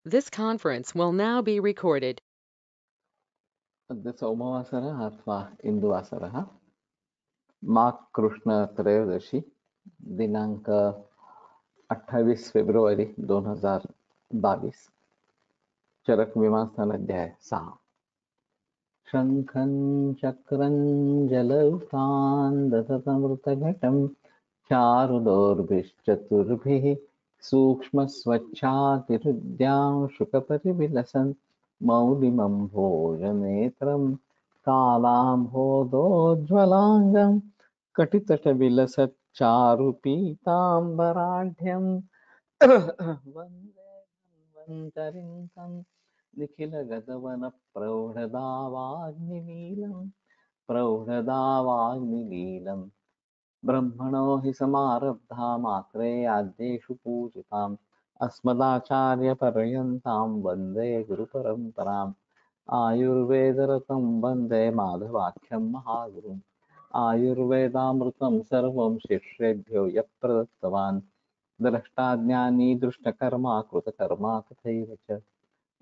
This conference will now be recorded. अद्य सोमवासरः अथवा इन्दुवासरः माघ कृष्ण त्रयोदशी दिनांक 28 फेब्रुवारी 2022 चरक विमानस्थान अध्याय 6 शंखं चक्रं जलौकान् दशतमृतघटं चारुदोर्भिश्चतुर्भिः सूक्ष्मस्वच्छातिरुद्यां शुकपरिविलसन् मौलिमम्भोजनेत्रं कालाम्भोदोज्ज्वलाङ्गं कटितटविलसच्चारुपीताम्बराढ्यं वन्दे धन्वन्तरिं तं निखिलगगवनप्रौढदावाग्निमीलं ब्रह्मणो हि समारब्धा मात्रेयाद्येषु पूजिताम् अस्मदाचार्यपर्यन्तां वन्दे गुरुपरम्पराम् आयुर्वेदरतं वन्दे माधवाख्यं महागुरुम् आयुर्वेदामृतं सर्वं शिष्येभ्यो यः प्रदत्तवान् द्रष्टाज्ञानी दृष्टकर्मा कृतकर्मा तथैव च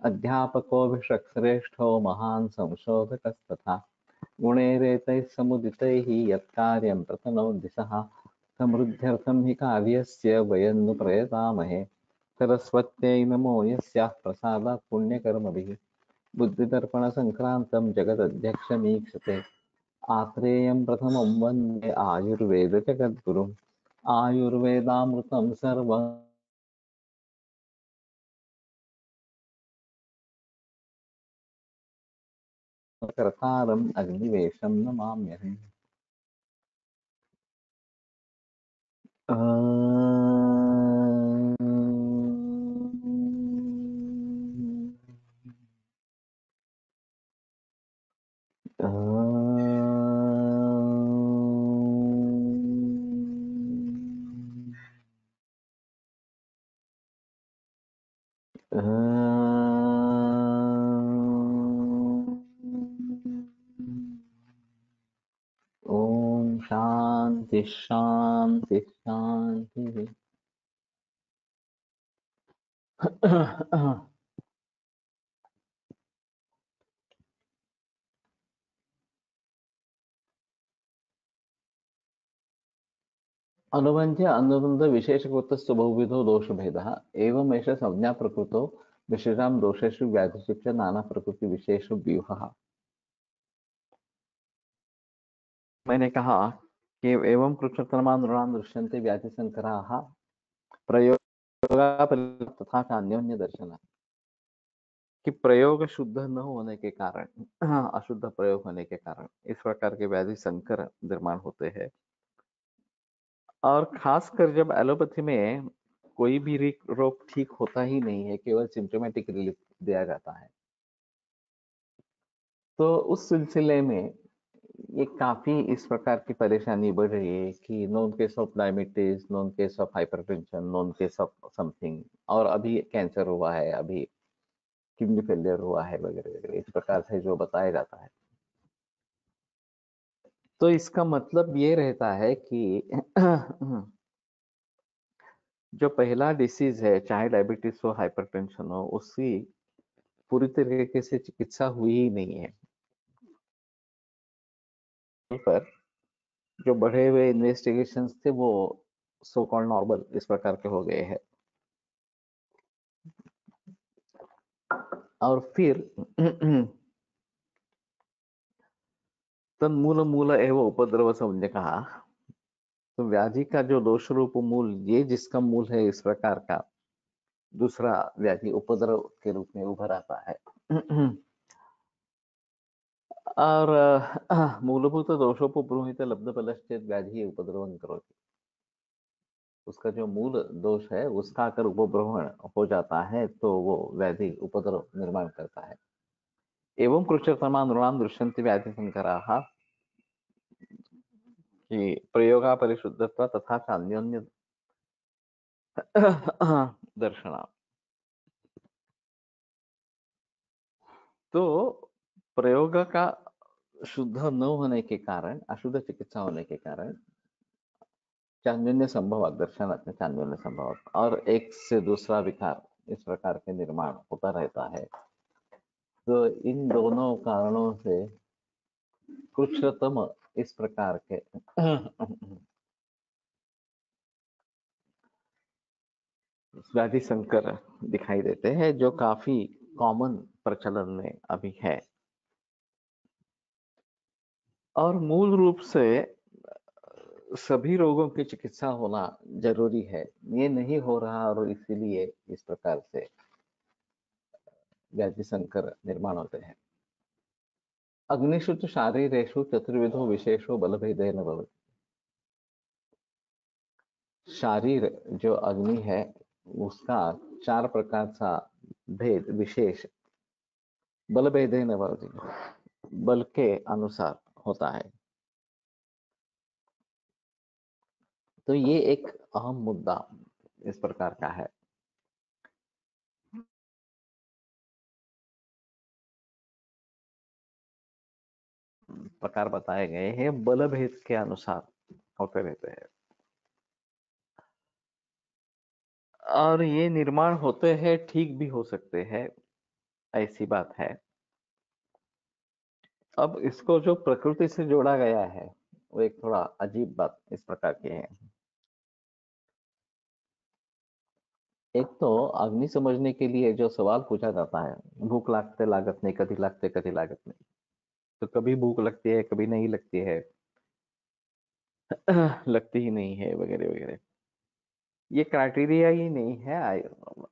अध्यापकोऽभिषक्श्रेष्ठो महान् संशोधकस्तथा गुणैरेतैः समुदितैः यत्कार्यं प्रतनोति सः समृद्ध्यर्थं हि कार्यस्य वयं नु प्रयतामहे सरस्वत्यै नमो यस्याः प्रसादात् पुण्यकर्मभिः बुद्धिदर्पणसङ्क्रान्तं जगदध्यक्षमीक्षते आत्रेयं प्रथमं वन्दे आयुर्वेदजगद्गुरुम् आयुर्वेदामृतं सर्वं कर्तारम् अग्निवेशं नमाम्यहम्। ओम शांति शांति शांति। अनुबंध्य अनुबंध विशेषकृतस्तु बहुविधो दोषभेदः एवमेष संज्ञा प्रकृतो विशेषां दोषेषु व्याधिषु च नाना प्रकृति विशेषो व्यूहः। मैंने कहा कि एवं कृष्णतरमान नृणां दृश्यन्ते व्याधि संकराः प्रयोग तथा अन्योन्य दर्शन कि प्रयोग शुद्ध न होने के कारण अशुद्ध प्रयोग होने के कारण इस प्रकार के व्याधि संकर निर्माण होते हैं। और खासकर जब एलोपैथी में कोई भी रोग ठीक होता ही नहीं है, केवल सिम्टोमेटिक रिलीफ दिया जाता है, तो उस सिलसिले में ये काफी इस प्रकार की परेशानी बढ़ रही है कि known case of diabetes, known case of hypertension, known case of something, और अभी कैंसर हुआ है, अभी किडनी फेलियर हुआ है वगैरह वगैरह, इस प्रकार से जो बताया जाता है। तो इसका मतलब ये रहता है कि जो पहला डिसीज है, चाहे डायबिटीज हो, हाइपरटेंशन हो, उसकी पूरी तरीके से चिकित्सा हुई ही नहीं है। पर जो बढ़े हुए इन्वेस्टिगेशंस थे वो सो कॉल्ड नॉर्मल इस प्रकार के हो गए हैं। और फिर तन्मूल मूल एवं उपद्रव समझे कहा, तो व्याधि का जो दोष रूप मूल, ये जिसका मूल है, इस प्रकार का दूसरा व्याधि उपद्रव के रूप में उभर आता है। और मूलभूत दोषोपब्रूहित लब्ध फलश्चेत व्याधि उपद्रवं करोति, उसका जो मूल दोष है उसका अगर उपब्रहण हो जाता है तो वो व्याधि उपद्रव निर्माण करता है। एवं कृच्छ्रतमा नृणां दृश्यन्ते व्याधि संकराः कि प्रयोगा परिशुद्धत्व तथा च अन्योन्य दर्शना। तो प्रयोग का शुद्ध न होने के कारण, अशुद्ध चिकित्सा होने के कारण चांद्रन्य संभव दर्शन चांद्रन्य संभव और एक से दूसरा विकार इस प्रकार के निर्माण होता रहता है। तो इन दोनों कारणों से कृच्छ्रतम इस प्रकार के व्याधि संकर दिखाई देते हैं, जो काफी कॉमन प्रचलन में अभी है। और मूल रूप से सभी रोगों की चिकित्सा होना जरूरी है। ये नहीं हो रहा और इसीलिए इस प्रकार से व्याधि संकर निर्माण होते हैं। अग्निषु च शारीरेषु चतुर्विधो विशेषो बलभेदेन भवति। शारीर जो अग्नि है उसका 4 प्रकार का भेद विशेष बलभेदेन भवति, बल के अनुसार होता है। तो ये एक अहम मुद्दा इस प्रकार का है। प्रकार बताए गए हैं बल भेद के अनुसार होते रहते हैं और ये निर्माण होते हैं, ठीक भी हो सकते हैं, ऐसी बात है। अब इसको जो प्रकृति से जोड़ा गया है वो एक थोड़ा अजीब बात इस प्रकार की है। एक तो अग्नि समझने के लिए जो सवाल पूछा जाता है, भूख लागते लागत नहीं, कभी लागते कभी लागत नहीं, तो कभी भूख लगती है कभी नहीं लगती है, लगती ही नहीं है वगैरह वगैरह। ये क्राइटेरिया ही नहीं है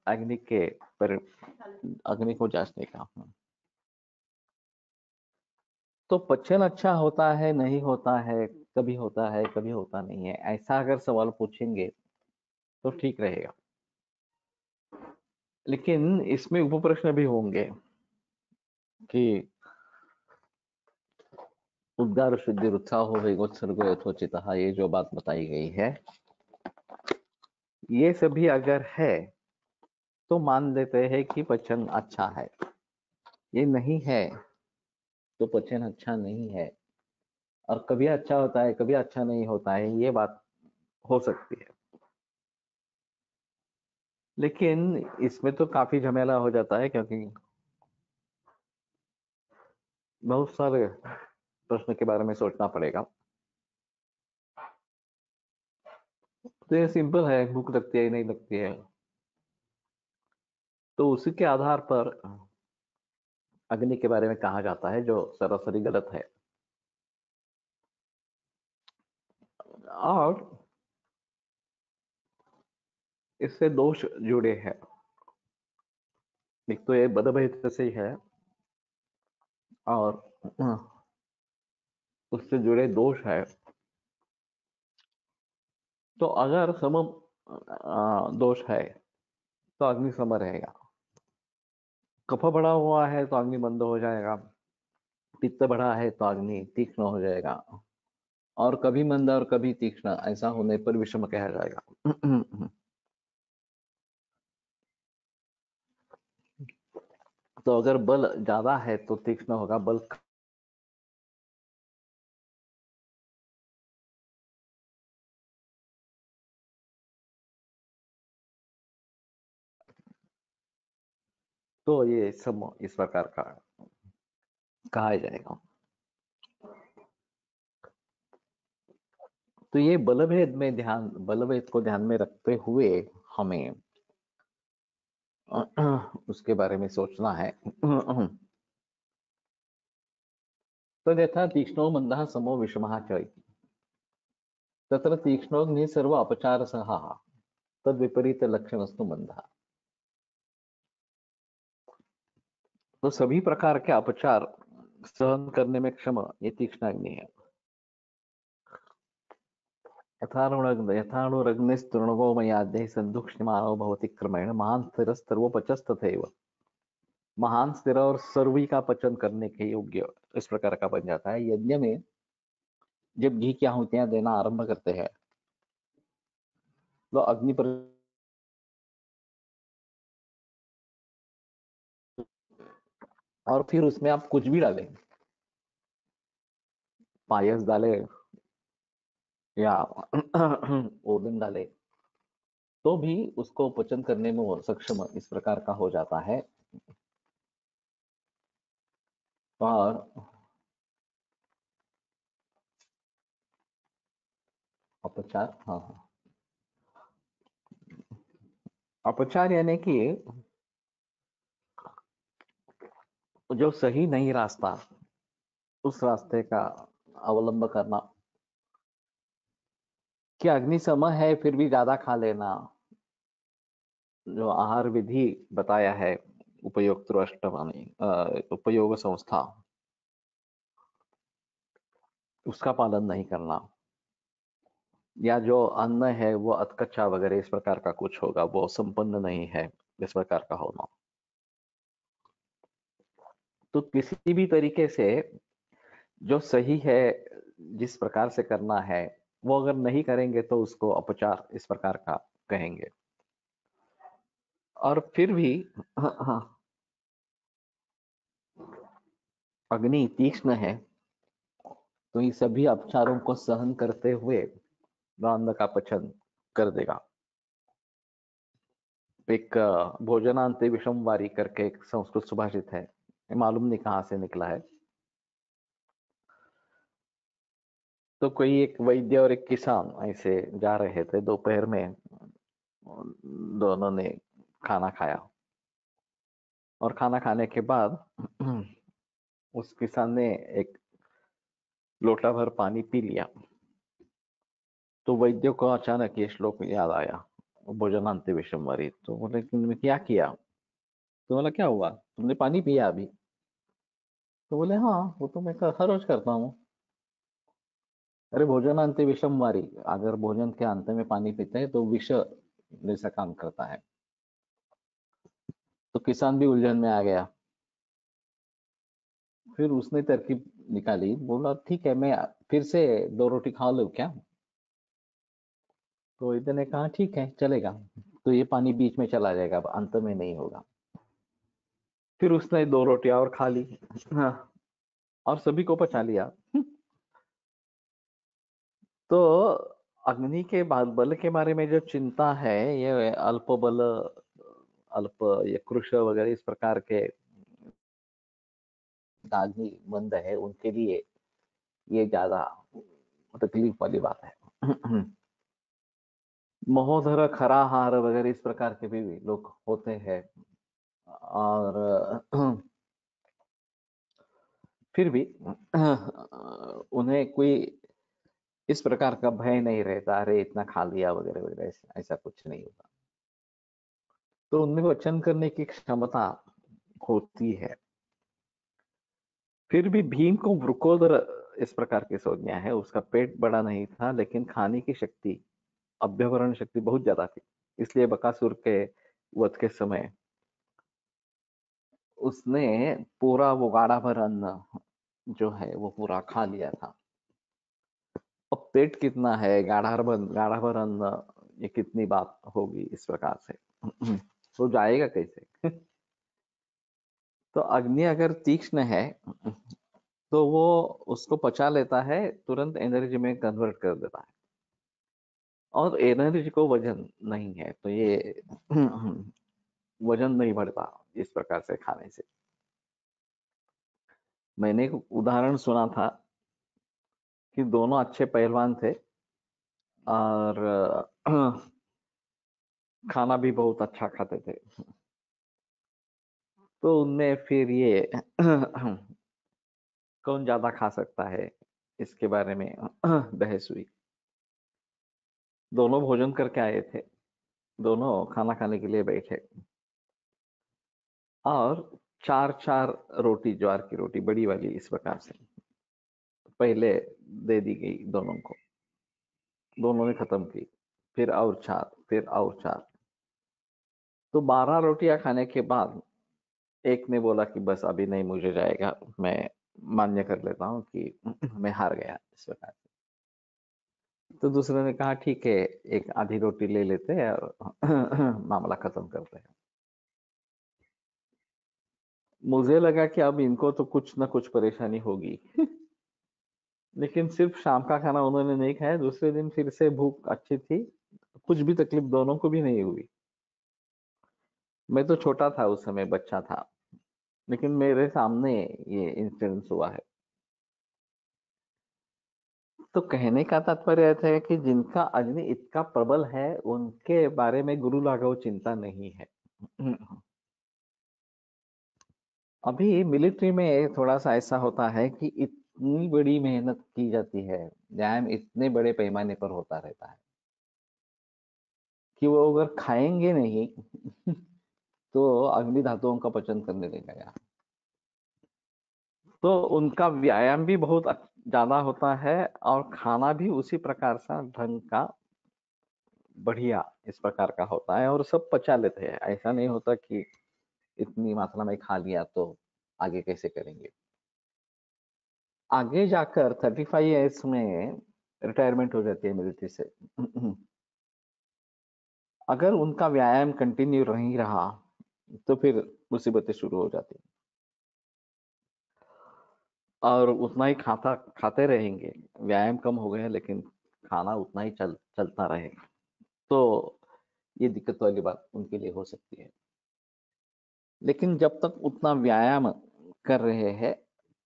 अग्नि के पर अग्नि को जांचने का। तो पचन अच्छा होता है नहीं होता है, कभी होता नहीं है, ऐसा अगर सवाल पूछेंगे तो ठीक रहेगा। लेकिन इसमें उपप्रश्न भी होंगे कि उद्गार शुद्धि उत्साह वेगोत्सर्ग यथोचित, ये जो बात बताई गई है, ये सभी अगर है तो मान लेते हैं कि पचन अच्छा है। ये नहीं है तो पचन अच्छा नहीं है, और कभी अच्छा होता है कभी अच्छा नहीं होता है, ये बात हो सकती है। लेकिन इसमें तो काफी झमेला हो जाता है, क्योंकि बहुत सारे प्रश्न के बारे में सोचना पड़ेगा। तो ये सिंपल है, भूख लगती है नहीं लगती है, तो उसी के आधार पर अग्नि के बारे में कहा जाता है, जो सरासरी गलत है। और इससे दोष जुड़े हैं। एक तो ये बदभेद से ही है, और उससे जुड़े दोष है। तो अगर सम दोष है तो अग्नि सम रहेगा। कफ बढ़ा हुआ है तो अग्नि मंद हो जाएगा, पित्त बढ़ा है तो अग्नि तीक्ष्ण हो जाएगा, और कभी मंद और कभी तीक्ष्ण ऐसा होने पर विषम कहा जाएगा। तो अगर बल ज्यादा है तो तीक्ष्ण होगा, बल तो ये सब इस प्रकार का कहा जाएगा। तो ये बलभेद को ध्यान में रखते हुए हमें उसके बारे में सोचना है। तो यथा तीक्ष्णो मंदः समो विषमः च इति। तत्र तीक्ष्णोऽग्निः सर्व अपचारसहः तद विपरीत लक्षणस्तु मंदः। तो सभी प्रकार के अपचार सहन करने में क्षम ये तीक्ष्ण अग्नि है। यथाणुरग्निस्तृणवो मयाद्यैः सन्दुक्ष्यमानो भवति क्रमेण महान् स्थिरस्तर्वोपचस्तथैव। महान स्थिर और सर्वी का पचन करने के योग्य इस प्रकार का बन जाता है। यज्ञ में जब घी की आहुतियां देना आरंभ करते हैं तो अग्नि पर, और फिर उसमें आप कुछ भी डालें, पायस डाले या ओदन डाले, तो भी उसको पचन करने में वो सक्षम इस प्रकार का हो जाता है। और अपचार, हाँ हाँ, अपचार यानी कि जो सही नहीं रास्ता, उस रास्ते का अवलंब करना, कि अग्नि सम है फिर भी ज्यादा खा लेना, जो आहार विधि बताया है उपयोग अष्टवानी उपयोग संस्था, उसका पालन नहीं करना, या जो अन्न है वो अधकच्चा वगैरह इस प्रकार का कुछ होगा, वो संपन्न नहीं है, इस प्रकार का होना। तो किसी भी तरीके से जो सही है, जिस प्रकार से करना है, वो अगर नहीं करेंगे तो उसको अपचार इस प्रकार का कहेंगे। और फिर भी हाँ, अग्नि तीक्ष्ण है, तो ये सभी अपचारों को सहन करते हुए वह अन्न का पचन कर देगा। एक भोजनांते विषम वारी करके एक संस्कृत सुभाषित है, मालूम नहीं कहाँ से निकला है। तो कोई एक वैद्य और एक किसान ऐसे जा रहे थे दोपहर में, दोनों ने खाना खाया, और खाना खाने के बाद उस किसान ने एक लोटा भर पानी पी लिया। तो वैद्य को अचानक ये श्लोक याद आया, भोजनांते विषम वारी। तो बोले कि तुमने क्या किया? तो बोला क्या हुआ, तुमने पानी पिया अभी? तो बोले हाँ, वो तो मैं हर रोज करता हूँ। अरे भोजनांते विषम वारी, अगर भोजन के अंत में पानी पीते हैं तो विष जैसा काम करता है। तो किसान भी उलझन में आ गया। फिर उसने तरकीब निकाली, बोला ठीक है, मैं फिर से 2 रोटी खा लूं क्या? तो इतने ने कहा ठीक है, चलेगा। तो ये पानी बीच में चला जाएगा, अब अंत में नहीं होगा। फिर उसने 2 रोटियां और खा ली। हाँ, और सभी को पचा लिया। तो अग्नि के बल के बारे में जो चिंता है, ये अल्प बल, अल्प, ये कृश वगैरह इस प्रकार के अग्नि मंद है, उनके लिए ये ज्यादा तकलीफ वाली बात है। महोदर खराहार वगैरह इस प्रकार के भी लोग होते हैं। और फिर भी उन्हें कोई इस प्रकार का भय नहीं रहता, अरे इतना खा लिया वगैरह वगैरह, ऐसा ऐसा कुछ नहीं होता। तो उनमें वचन करने की क्षमता होती है। फिर भी भीम को वृकोदर इस प्रकार की संज्ञा है, उसका पेट बड़ा नहीं था लेकिन खाने की शक्ति, अभ्यवरण शक्ति बहुत ज्यादा थी। इसलिए बकासुर के वध के समय उसने पूरा वो गाड़ा भर अन्न जो है वो पूरा खा लिया था। अब पेट कितना है, गाढ़ा भर अन्न, ये कितनी बात होगी इस प्रकार से। तो जाएगा कैसे? तो अग्नि अगर तीक्ष्ण है तो वो उसको पचा लेता है, तुरंत एनर्जी में कन्वर्ट कर देता है, और एनर्जी को वजन नहीं है, तो ये वजन नहीं बढ़ता इस प्रकार से खाने से। मैंने एक उदाहरण सुना था कि दोनों अच्छे पहलवान थे, और खाना भी बहुत अच्छा खाते थे। तो उनमें फिर ये कौन ज्यादा खा सकता है, इसके बारे में बहस हुई। दोनों भोजन करके आए थे, दोनों खाना खाने के लिए बैठे, और 4-4 रोटी, ज्वार की रोटी बड़ी वाली इस प्रकार से पहले दे दी गई दोनों को। दोनों ने खत्म की, फिर और 4, फिर और 4। तो 12 रोटियां खाने के बाद एक ने बोला कि बस अभी नहीं, मुझे जाएगा, मैं मान्य कर लेता हूँ कि मैं हार गया इस प्रकार से। तो दूसरे ने कहा ठीक है, एक आधी रोटी ले लेते हैं और मामला खत्म करते हैं। मुझे लगा कि अब इनको तो कुछ ना कुछ परेशानी होगी। लेकिन सिर्फ शाम का खाना उन्होंने नहीं खाया, दूसरे दिन फिर से भूख अच्छी थी, कुछ भी तकलीफ दोनों को भी नहीं हुई। मैं तो छोटा था उस समय, बच्चा था, लेकिन मेरे सामने ये इंसिडेंस हुआ है। तो कहने का तात्पर्य ऐसा है कि जिनका अग्नि इतना प्रबल है उनके बारे में गुरु लाघव चिंता नहीं है। अभी मिलिट्री में थोड़ा सा ऐसा होता है कि इतनी बड़ी मेहनत की जाती है, व्यायाम इतने बड़े पैमाने पर होता रहता है कि वो अगर खाएंगे नहीं तो अग्नि धातुओं का पचन करने लगेगा। तो उनका व्यायाम भी बहुत ज्यादा होता है और खाना भी उसी प्रकार सा ढंग का बढ़िया इस प्रकार का होता है और सब पचा लेते हैं। ऐसा नहीं होता कि इतनी मात्रा में खा लिया तो आगे कैसे करेंगे। आगे जाकर 35 ईयर्स में रिटायरमेंट हो जाती है मिलिट्री से। अगर उनका व्यायाम कंटिन्यू नहीं रहा तो फिर मुसीबतें शुरू हो जाती और उतना ही खाता खाते रहेंगे। व्यायाम कम हो गया लेकिन खाना उतना ही चलता रहेगा, तो ये दिक्कत वाली बात उनके लिए हो सकती है। लेकिन जब तक उतना व्यायाम कर रहे हैं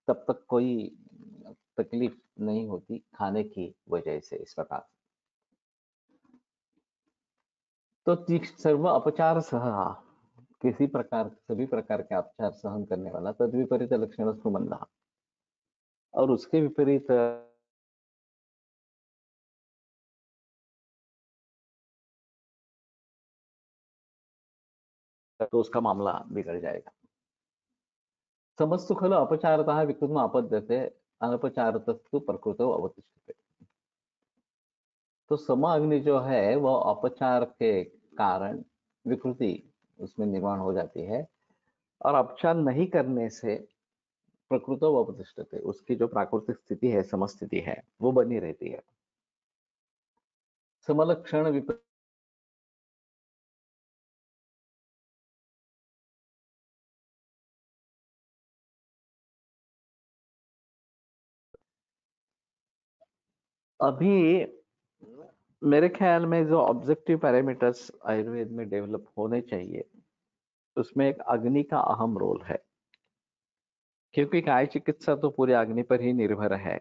तब तक कोई तकलीफ नहीं होती खाने की वजह से इस प्रकार। तो सर्व अपचार सह, किसी प्रकार सभी प्रकार के अपचार सहन करने वाला तद विपरीत लक्षण सुमंदा, और उसके विपरीत तो उसका मामला बिगड़ जाएगा। समस्तु खलु अपचारतः विकृतम आपद्यते, अनपचारतस्तु प्रकृतो अवतिष्ठते। तो सम अग्नि जो है वो अपचार के कारण विकृति उसमें निर्माण हो जाती है, और अपचार नहीं करने से प्रकृतो अवतिष्ठते, उसकी जो प्राकृतिक स्थिति है, समस्थिति है, वो बनी रहती है। समलक्षण विपरीत अभी मेरे ख्याल में जो ऑब्जेक्टिव पैरामीटर्स आयुर्वेद में डेवलप होने चाहिए उसमें एक अग्नि का अहम रोल है, क्योंकि काय चिकित्सा तो पूरे अग्नि पर ही निर्भर है।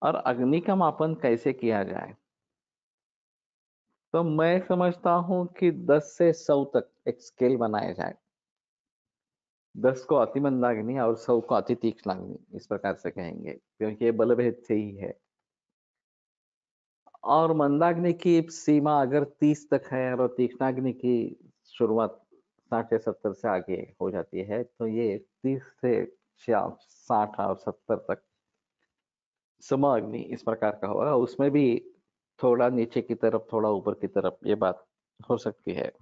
और अग्नि का मापन कैसे किया जाए, तो मैं समझता हूं कि 10 से 100 तक एक स्केल बनाया जाए। 10 को अति मंदाग्नि और 100 को अति तीक्ष्णाग्नि, इस प्रकार से कहेंगे क्योंकि ये बलभेद से ही है। और मंदाग्नि की सीमा अगर 30 तक है और तीक्ष्णाग्नि की शुरुआत 60 या 70 से आगे हो जाती है, तो ये 30 से 60 और 70 तक सम अग्नि इस प्रकार का होगा। उसमें भी थोड़ा नीचे की तरफ थोड़ा ऊपर की तरफ ये बात हो सकती है।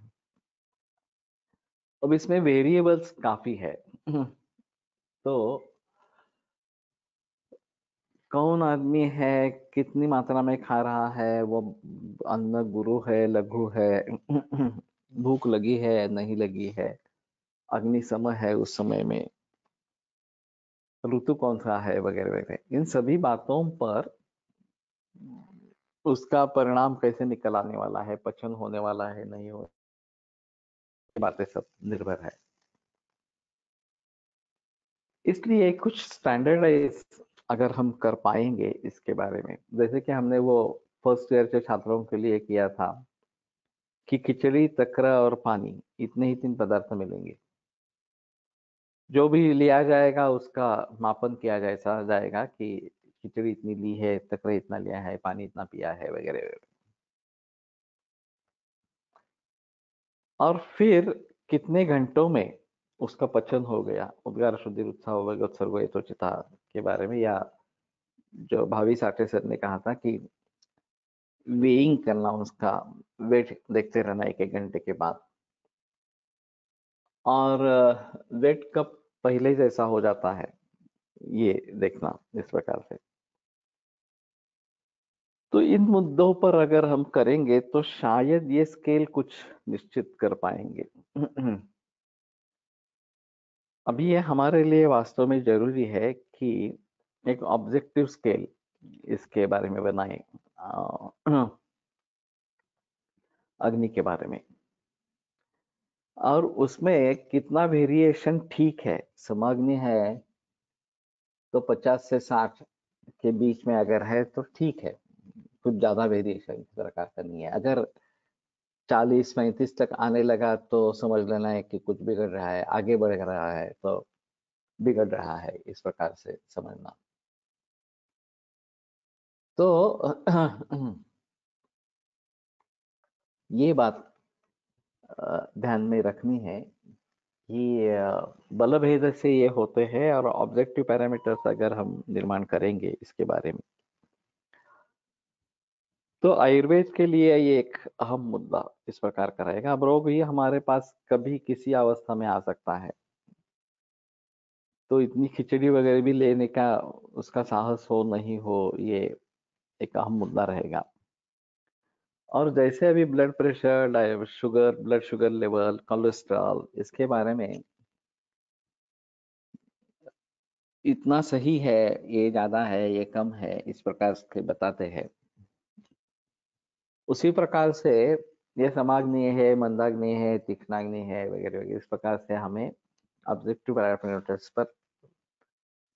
अब इसमें वेरिएबल्स काफी है। तो कौन आदमी है, कितनी मात्रा में खा रहा है, वो अन्न गुरु है लघु है, भूख लगी है नहीं लगी है, अग्नि समय है उस समय में, ऋतु कौन सा है, वगैरह वगैरह, इन सभी बातों पर उसका परिणाम कैसे निकल आने वाला है, पचन होने वाला है नहीं हो, बातें सब निर्भर है। इसलिए कुछ स्टैंडर्डाइज अगर हम कर पाएंगे इसके बारे में, जैसे कि हमने वो फर्स्ट ईयर के छात्रों के लिए किया था कि खिचड़ी तकरा और पानी, इतने ही 3 पदार्थ मिलेंगे। जो भी लिया जाएगा उसका मापन किया जाएगा कि खिचड़ी इतनी ली है, तकरा इतना लिया है, पानी इतना पिया है, वगैरह वगैरह। और फिर कितने घंटों में उसका पचन हो गया, उद्गार शुद्धि उत्साह उत्सर्ग यथोचिता के बारे में, या जो भावी साठे सर ने कहा था कि वेइंग करना, उसका वेट देखते रहना एक एक घंटे के बाद, और वेट कब पहले जैसा हो जाता है ये देखना इस प्रकार से। तो इन मुद्दों पर अगर हम करेंगे तो शायद ये स्केल कुछ निश्चित कर पाएंगे। अभी ये हमारे लिए वास्तव में जरूरी है कि एक ऑब्जेक्टिव स्केल इसके बारे में बनाए। अग्नि के बारे में। और उसमें कितना वेरिएशन ठीक है, समाग्नि है तो 50 से 60 के बीच में अगर है तो ठीक है, कुछ ज्यादा वेरिएशन इस प्रकार का नहीं है। अगर 40-35 तक आने लगा तो समझ लेना है कि कुछ बिगड़ रहा है, आगे बढ़ रहा है तो बिगड़ रहा है, इस प्रकार से समझना। तो ये बात ध्यान में रखनी है कि बल भेद से ये होते हैं, और ऑब्जेक्टिव पैरामीटर्स अगर हम निर्माण करेंगे इसके बारे में, तो आयुर्वेद के लिए ये एक अहम मुद्दा इस प्रकार का रहेगा। अब रोग भी हमारे पास कभी किसी अवस्था में आ सकता है, तो इतनी खिचड़ी वगैरह भी लेने का उसका साहस हो नहीं हो, ये एक अहम मुद्दा रहेगा। और जैसे अभी blood pressure, sugar, blood sugar level, cholesterol, इसके बारे में इतना सही है, ये ज्यादा है, ये कम है, इस प्रकार से बताते हैं। उसी प्रकार से ये समाग्नि है, मंदाग्नि है, तीक्ष्णाग्नि है, वगैरह वगैरह, इस प्रकार से हमें ऑब्जेक्टिव पैरामीटर्स पर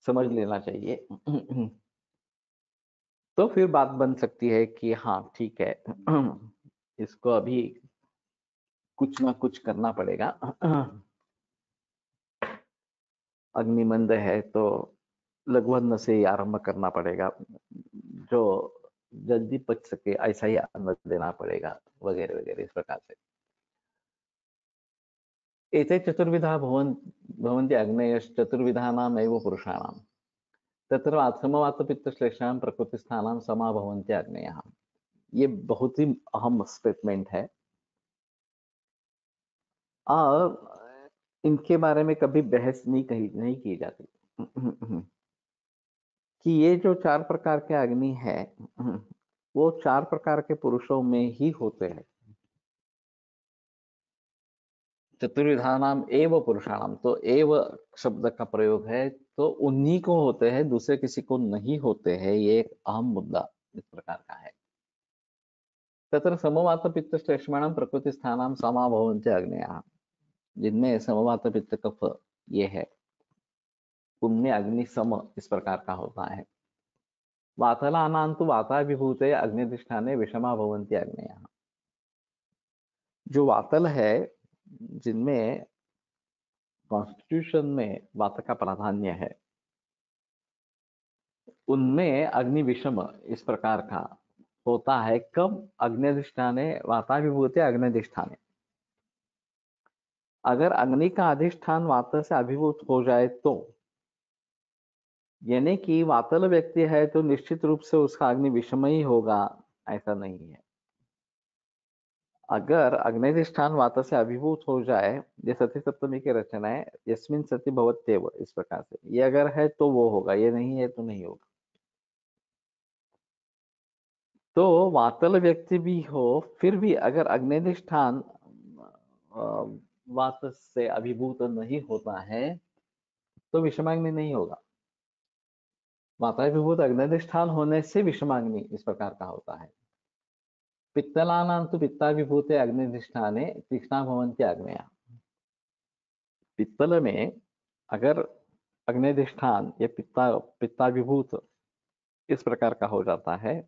समझ लेना चाहिए। तो फिर बात बन सकती है कि हाँ ठीक है, इसको अभी कुछ ना कुछ करना पड़ेगा। अग्निमंद है तो लघुअन्न से ही आरंभ करना पड़ेगा, जो जल्दी पच सके ऐसा ही अन्न देना पड़ेगा, वगैरह वगैरह, इस प्रकार से। एते चतुर्विधा भवन्ति अग्नयश्चतुर्विधानामेव पुरुषाणां तत्र समवातपित्तश्लेषां प्रकृतिस्थानां समा भवन्ति अग्नयः। ये बहुत ही अहम स्टेटमेंट है, और इनके बारे में कभी बहस नहीं की जाती। कि ये जो 4 प्रकार के अग्नि है, वो 4 प्रकार के पुरुषों में ही होते हैं। चतुर्विधानाम एव पुरुषाणाम, तो एव शब्द का प्रयोग है, तो उन्हीं को होते हैं, दूसरे किसी को नहीं होते हैं। ये एक अहम मुद्दा इस प्रकार का है। तत्र समवात पित्त श्लेष्माणाम प्रकृति स्थानाम समा भवन्ति अग्नयः, जिनमें समवात पित्त कफ ये है, उनमें अग्नि सम इस प्रकार का होता है। वातलानां तु वाताभिभूते अग्निधिष्ठाने विषमा भवन्ति अग्नयः। जो वातल है, जिनमें कॉन्स्टिट्यूशन में वात का प्राधान्य है, उनमें अग्नि विषम इस प्रकार का होता है। कब? अग्निधिष्ठाने वाताभिभूते अग्निधिष्ठाने। अगर अग्नि का अधिष्ठान वात से अभिभूत हो जाए तो, यानी कि वातल व्यक्ति है तो निश्चित रूप से उसका अग्नि विषम ही होगा, ऐसा नहीं है। अगर अग्निधिष्ठान वात से अभिभूत हो जाए, ये सती सप्तमी की रचना है, यस्मिन सती भवत्येव, इस प्रकार से, ये अगर है तो वो होगा, ये नहीं है तो नहीं होगा। तो वातल व्यक्ति भी हो, फिर भी अगर अग्निधिष्ठान वात से अभिभूत नहीं होता है तो विषमाग्नि नहीं होगा। वाताभिभूत अग्निधिष्ठान होने से विषमाग्नि इस प्रकार का होता है। पित्तलानां तु पित्ताभिभूते अग्निधिष्ठाने तीक्ष्णा भवन्ति अग्नयः। पित्तल में अगर अग्निधिष्ठान ये पित्ताभिभूत इस प्रकार का हो जाता है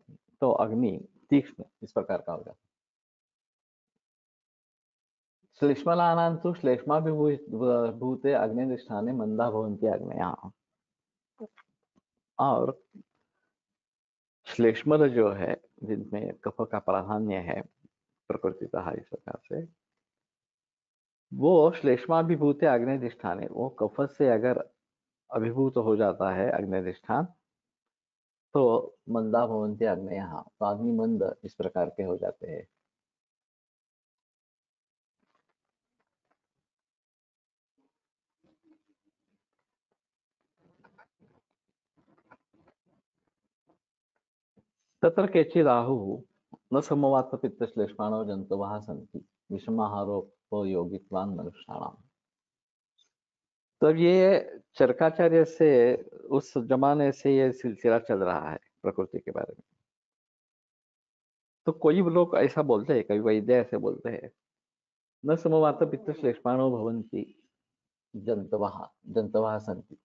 तो अग्नि तीक्ष्ण इस प्रकार का हो जाता है। श्लेष्मलानां तु श्लेष्माभिभूते अग्निधिष्ठाने मंदा भवन्ति अग्नयः। और श्लेष्मल जो है, जिनमें कफ का प्राधान्य है प्रकृतितः इस प्रकार से, वो श्लेष्माभिभूते अग्निधिष्ठाने, वो कफ से अगर अभिभूत हो जाता है अग्निधिष्ठान, तो मंदा भवन्ति अग्नयः, तो अग्नि मंद इस प्रकार के हो जाते हैं। तत्र केचिदाहुः न समवातपित्तश्लेष्माणो जन्तवः सन्ति विषमाहारोपयोगित्वान् मनुष्याणाम्। तब ये चरकाचार्य से उस जमाने से ये सिलसिला चल रहा है प्रकृति के बारे में। तो कोई लोग ऐसा बोलते हैं, कई वैद्य ऐसे बोलते हैं, न समवात पित्त श्लेष्माणो भवन्ति जंतवः जंतवः सन्ति,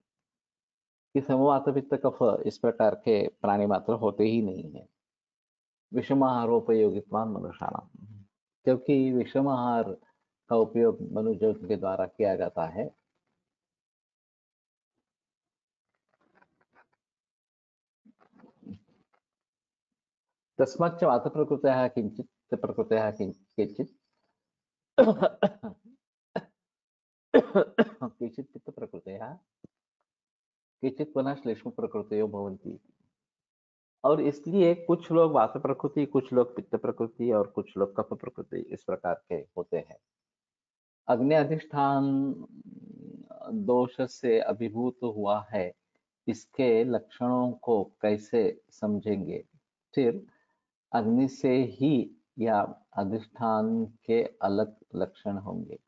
कि समवात पित्त कफ इस प्रकार के प्राणी मात्र होते ही नहीं है। विषमाहारोपयोगित्वान् मनुष्याणाम, क्योंकि विषम आहार का उपयोग मनुष्यों के द्वारा किया जाता है। तस्माच्च वात प्रकृतयः किंचित् प्रकृतयः केचित् केचित् पित्त प्रकृतयः केचित् पुनः श्लेष्म प्रकृतयो भवन्ति। और इसलिए कुछ लोग वात प्रकृति, कुछ लोग पित्त प्रकृति और कुछ लोग कफ प्रकृति इस प्रकार के होते हैं। अग्नि अधिष्ठान दोष से अभिभूत हुआ है, इसके लक्षणों को कैसे समझेंगे? फिर अग्नि से ही या अधिष्ठान के अलग लक्षण होंगे?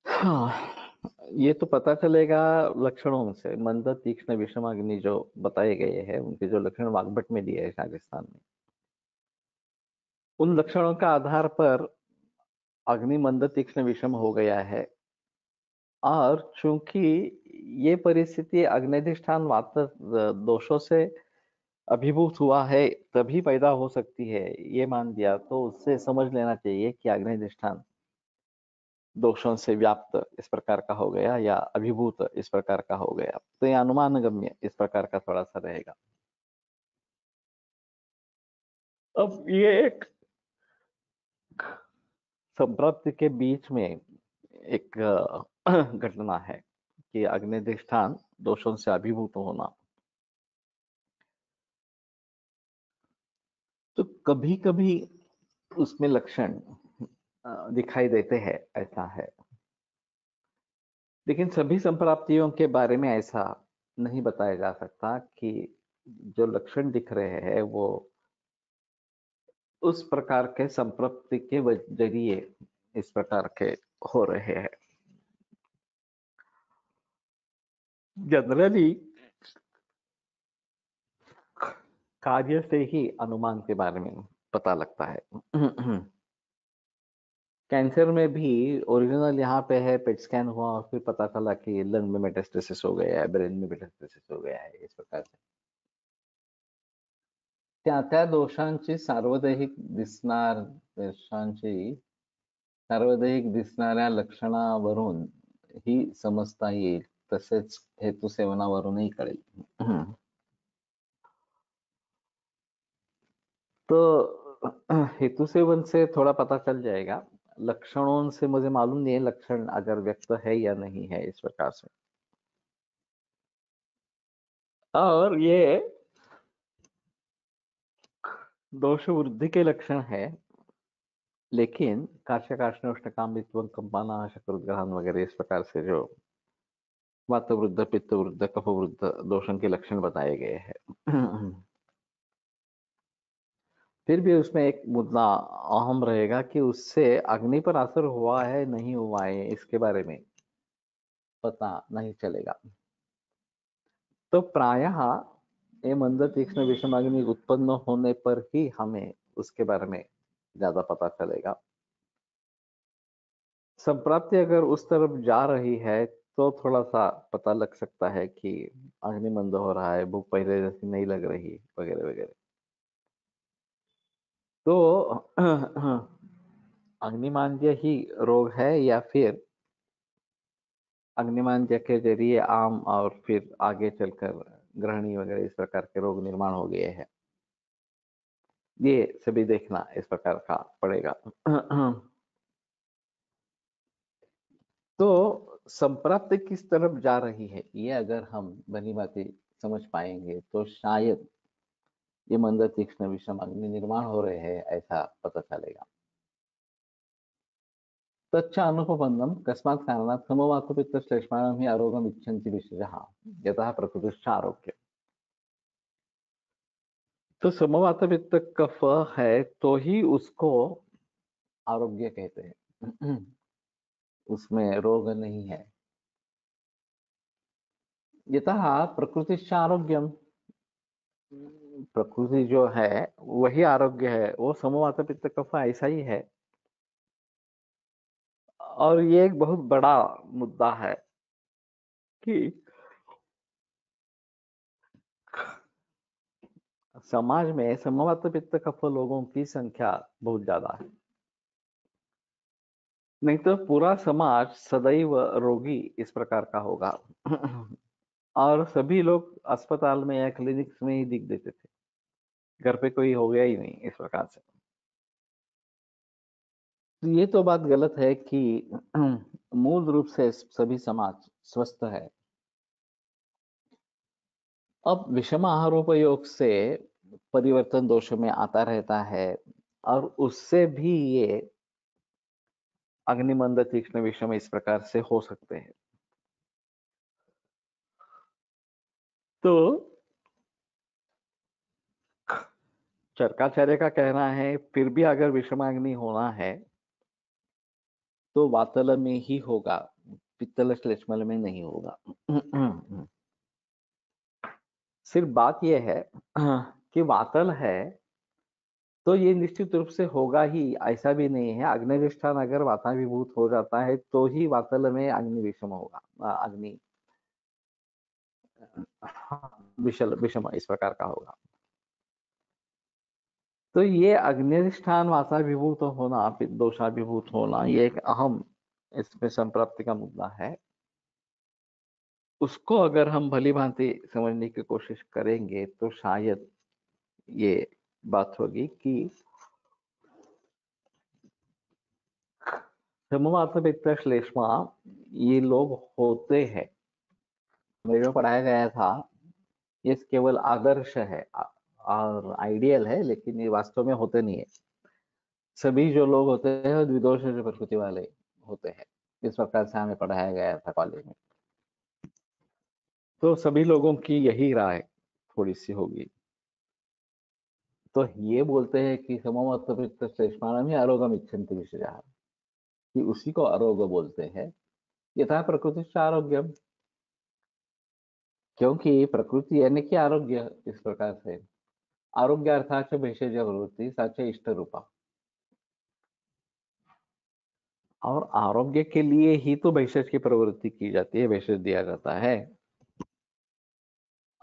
हाँ, ये तो पता चलेगा लक्षणों से। मंद, तीक्ष्ण, विषम, अग्नि जो बताए गए हैं, उनके जो लक्षण वाग्भट में दिए हैं राजस्थान में, उन लक्षणों का आधार पर अग्नि मंद, तीक्ष्ण, विषम हो गया है। और चूंकि ये परिस्थिति अग्निधिष्ठान वात दोषों से अभिभूत हुआ है, तभी पैदा हो सकती है, ये मान दिया तो उससे समझ लेना चाहिए कि अग्निधिष्ठान दोषों से व्याप्त इस प्रकार का हो गया या अभिभूत इस प्रकार का हो गया। तो ये अनुमान गम्य इस प्रकार का थोड़ा सा रहेगा। अब ये एक संप्राप्ति के बीच में एक घटना है कि अग्निधिष्ठान दोषों से अभिभूत होना। तो कभी कभी उसमें लक्षण दिखाई देते हैं, ऐसा है। लेकिन सभी संप्राप्तियों के बारे में ऐसा नहीं बताया जा सकता कि जो लक्षण दिख रहे हैं वो उस प्रकार के संप्राप्ति के जरिए इस प्रकार के हो रहे हैं। जनरली कार्य से ही अनुमान के बारे में पता लगता है। कैंसर में भी ओरिजिनल यहाँ पे है, पेट स्कैन हुआ और फिर पता चला कि लंग में मेटास्टेसिस हो गया है, ब्रेन में मेटास्टेसिस हो गया है, इस प्रकार से। त्या त्या दोषांची सार्वदैहिक दिसणाऱ्या लक्षणावरून ही समजता येईल, तसेच हेतू सेवनावरूनही कळेल। तो हेतु सेवन से थोड़ा पता चल जाएगा। लक्षणों से मुझे मालूम नहीं है लक्षण अगर व्यक्त है या नहीं है, इस प्रकार से। और ये दोष वृद्धि के लक्षण है, लेकिन कार्ष्य कामित्व कंपाना शत्रुग्रहण वगैरह इस प्रकार से जो वात वृद्ध, पित्त वृद्ध, कफ वृद्ध दोषों के लक्षण बताए गए हैं। फिर भी उसमें एक मुद्दा अहम रहेगा कि उससे अग्नि पर असर हुआ है नहीं हुआ है, इसके बारे में पता नहीं चलेगा। तो प्रायः ये मंद, तीक्ष्ण, विषम अग्नि उत्पन्न होने पर ही हमें उसके बारे में ज्यादा पता चलेगा। संप्राप्ति अगर उस तरफ जा रही है तो थोड़ा सा पता लग सकता है कि अग्नि मंद हो रहा है, भूख पहले जैसी नहीं लग रही, वगैरह वगैरह। तो अग्निमांद्य ही रोग है या फिर अग्निमांद्य के जरिए आम और फिर आगे चलकर ग्रहणी वगैरह इस प्रकार के रोग निर्माण हो गए हैं, ये सभी देखना इस प्रकार का पड़ेगा। तो संप्राप्ति किस तरफ जा रही है, ये अगर हम भली भांति समझ पाएंगे तो शायद ये मंद, तीक्ष्ण, विषम अग्नि निर्माण हो रहे हैं, ऐसा पता चलेगा। तच्च अनुपपन्नम कस्मात् कारणात् समवातपित्तश्लेष्माणं हि आरोग्यम इच्छन्ति विशेषः यतः प्रकृतिश्च आरोग्य। तो समवात पित्त कफ है तो ही उसको आरोग्य कहते हैं। उसमें रोग नहीं है। यतः प्रकृतिश्च आरोग्यम, प्रकृति जो है वही आरोग्य है, वो समवात पित्त कफ ऐसा ही है। और ये एक बहुत बड़ा मुद्दा है कि समाज में समवात पित्त कफ लोगों की संख्या बहुत ज्यादा है, नहीं तो पूरा समाज सदैव रोगी इस प्रकार का होगा। और सभी लोग अस्पताल में या क्लिनिक्स में ही दिख देते थे, घर पे कोई हो गया ही नहीं इस प्रकार से। तो ये तो बात गलत है कि मूल रूप से सभी समाज स्वस्थ है। अब विषम आहारोपयोग से परिवर्तन दोष में आता रहता है, और उससे भी ये अग्निमंद तीक्ष्ण विषम इस प्रकार से हो सकते हैं। तो चरकाचार्य का कहना है फिर भी अगर विषमाग्नि होना है तो वातल में ही होगा, पित्तल श्लेष्मल में नहीं होगा। सिर्फ बात यह है कि वातल है तो ये निश्चित रूप से होगा ही, ऐसा भी नहीं है। अग्निधिष्ठान अगर वाताभिभूत हो जाता है तो ही वातल में अग्नि विषम होगा, अग्नि विषल विषम इस प्रकार का होगा। तो ये अग्निधिष्ठान वाताभिभूत होना, दोषाभिभूत होना, ये एक अहम इसमें संप्राप्ति का मुद्दा है। उसको अगर हम भली भांति समझने की कोशिश करेंगे तो शायद ये बात होगी कि समवात पित्त श्लेष्मा ये लोग होते हैं। मेरे को पढ़ाया गया था ये केवल आदर्श है और आइडियल है, लेकिन ये वास्तव में होते नहीं है। सभी जो लोग होते हैं वो द्विदोष प्रकृति वाले होते हैं, इस प्रकार से हमें पढ़ाया गया था कॉलेज में। तो सभी लोगों की यही राय थोड़ी सी होगी। तो ये बोलते हैं कि समवत पित्त श्लेष्मानम ही आरोग्यम इच्छन्ति विषयाः, कि उसी को आरोग्य बोलते हैं। यथा प्रकृति आरोग्यम, क्योंकि प्रकृति यानी कि आरोग्य इस प्रकार से। आरोग्य अर्थात भेषज प्रवृत्ति सच इष्ट रूपा, और आरोग्य के लिए ही तो भेषज की प्रवृत्ति की जाती है, भेषज दिया जाता है।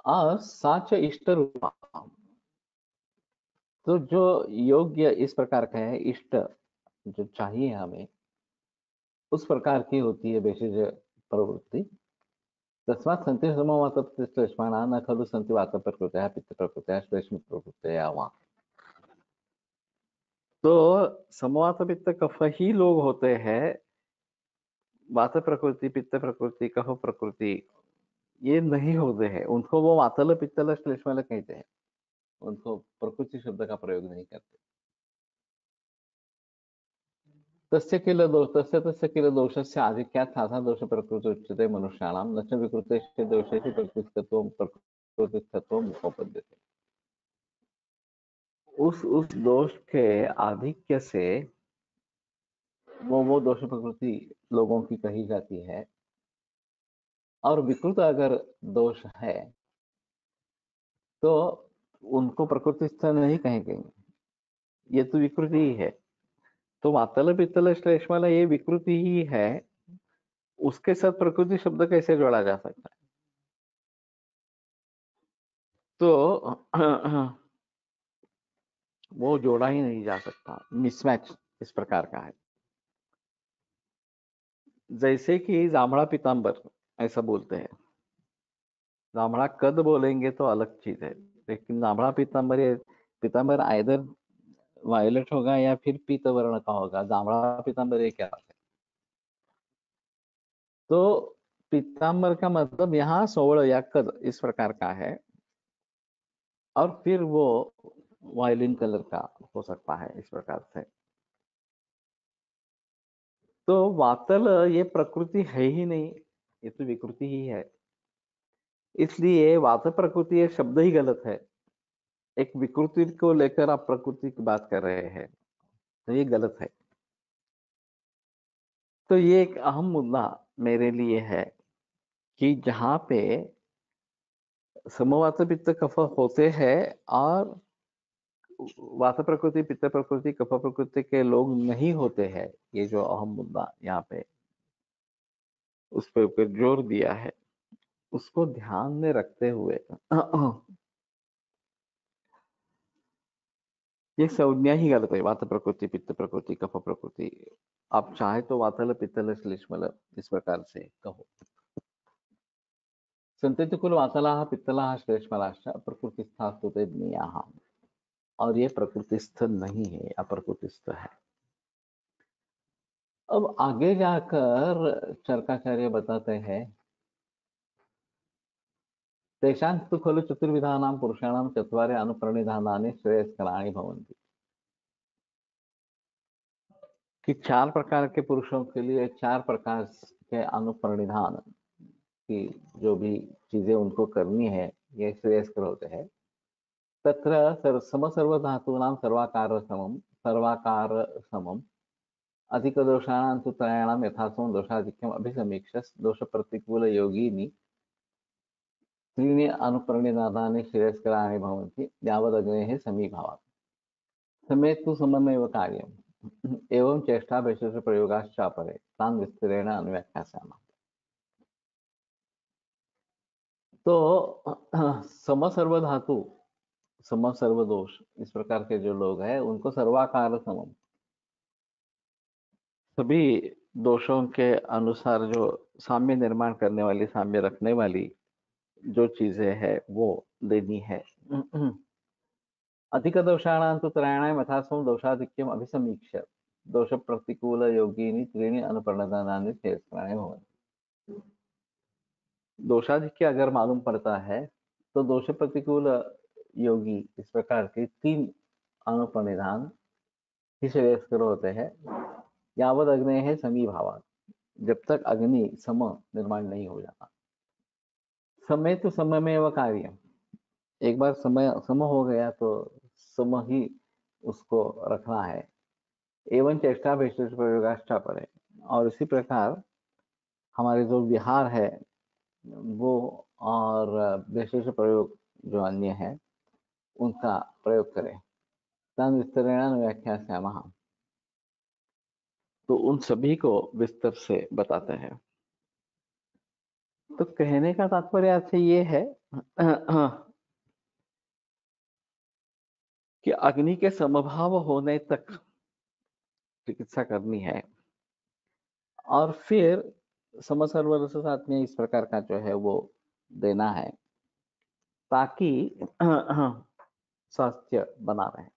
और साच इष्ट रूपा, तो जो योग्य इस प्रकार का है, इष्ट जो चाहिए हमें उस प्रकार की होती है भेषज प्रवृत्ति। तस्मात् सन्ति समवातश्लेष्माणाः न खलु सन्ति वातप्रकृतयः पित्तप्रकृतयः श्लेष्मप्रकृतयः वा। तो समवात पित्त कफ ही लोग होते हैं, वात प्रकृति पित्त प्रकृति कफ प्रकृति ये नहीं होते हैं। उनको वो वातल पित्तल श्लेष्मल कहते हैं, उनको प्रकृति शब्द का प्रयोग नहीं करते। तस्य किल दोषस्य आधिक्यात् साधा दोष प्रकृति उच्यते मनुष्याणां न च विकृतेषु दोषेषु प्रकृतिस्थत्वम् उपपद्यते। उस दोष के आधिक्य से वो दोष प्रकृति लोगों की कही जाती है। और विकृत अगर दोष है तो उनको प्रकृतिस्थ नहीं कहेंगे, ये तो विकृति ही है। तो वातल पित्तल श्लेष्मल ये विकृति ही है, उसके साथ प्रकृति शब्द कैसे जोड़ा जा सकता है? तो वो जोड़ा ही नहीं जा सकता, मिसमैच इस प्रकार का है। जैसे कि जामड़ा पीताम्बर ऐसा बोलते हैं, जामड़ा कद बोलेंगे तो अलग चीज है, लेकिन जामड़ा पीताम्बर, ये पीताम्बर आइदर वायलेट होगा या फिर पीत वर्ण का होगा। जामड़ा पीताम्बर ये क्या है? तो पीताम्बर का मतलब यहाँ सोवड़ या कद इस प्रकार का है, और फिर वो वायलिन कलर का हो सकता है इस प्रकार से। तो वातल ये प्रकृति है ही नहीं, ये तो विकृति ही है। इसलिए वात प्रकृति ये शब्द ही गलत है। एक विकृति को लेकर आप प्रकृति की बात कर रहे हैं, तो ये गलत है। तो ये एक अहम मुद्दा मेरे लिए है कि जहां पे समवात पित्त कफ होते हैं, और वात प्रकृति, पित्त प्रकृति, कफ प्रकृति के लोग नहीं होते हैं। ये जो अहम मुद्दा यहाँ पे उस पे ऊपर जोर दिया है, उसको ध्यान में रखते हुए ये संज्ञा ही गलत है। वात प्रकृति, पित्त प्रकृति, कफ प्रकृति। आप चाहे तो वातल पित्तल श्लेष्मल इस प्रकार से कहो। संतति कुल वातला पित्तला श्लेष्मलाश्च प्रकृतिस्थास्तु ते ज्ञेयाः। और ये प्रकृतिस्थ नहीं है, अप्रकृतिस्थ है। अब आगे जाकर चरकाचार्य बताते हैं, तेषां तु खलु चतुर्विधानां पुरुषाणां चत्वारि अनुप्रणिधानानि श्रेयस्कराणि भवन्ति। कि 4 प्रकार के पुरुषों के लिए 4 प्रकार के अनुप्रणिधान की जो भी चीजें उनको करनी है, ये श्रेयस्कर होते हैं। तत्र समसर्वधातूनां सर्वाकार समम् अधिकदोषाणां तु त्रयाणां यथासमं दोषाधिक्यम् अभिसमीक्ष्य दोषप्रतिकूलयोगीनि त्रीणि अनुप्रणिधानानि श्रेयस्कराणि भवन्ति यावदग्नेः समीभावात्। समेत तु सममेव कार्यम् एवं चेष्टा विशेष प्रयोगाश्चापरे तान् विस्तरेण अन्व्याख्यास्यामः। तो सम सर्व धातु, सम सर्व दोष, इस प्रकार के जो लोग हैं उनको सर्वाकार समम, सभी दोषों के अनुसार जो साम्य निर्माण करने वाली, साम्य रखने वाली जो चीजें है वो देनी है। अधिक दोषाणां तु त्रयाणां यथासमं दोषाधिक्यम् अभिसमीक्ष्य दोष प्रतिकूल योगीनि त्रीणि अनुप्रणिधानानि श्रेयस्कराणि भवन्ति। दोषाधिक्य अगर मालूम पड़ता है तो दोष प्रतिकूल योगी इस प्रकार के 3 अनुप्रणिधान ही श्रेयस्कर होते हैं। यावद अग्नि है समीभावात, जब तक अग्नि सम निर्माण नहीं हो जाता। समय तो समय में वह कार्य, एक बार समय सम हो गया तो सम ही उसको रखना है। एवं चेष्टा विशेष प्रयोगाष्टा पड़े, और इसी प्रकार हमारे जो विहार है वो और विशेष प्रयोग जो अन्य है उनका प्रयोग करें। तन विस्तरेण व्याख्यास्यामः, तो उन सभी को विस्तर से बताते हैं। तो कहने का तात्पर्य आपसे ये है कि अग्नि के समभाव होने तक चिकित्सा करनी है, और फिर समसर्वरसात्म्य इस प्रकार का जो है वो देना है, ताकि स्वास्थ्य बना रहे।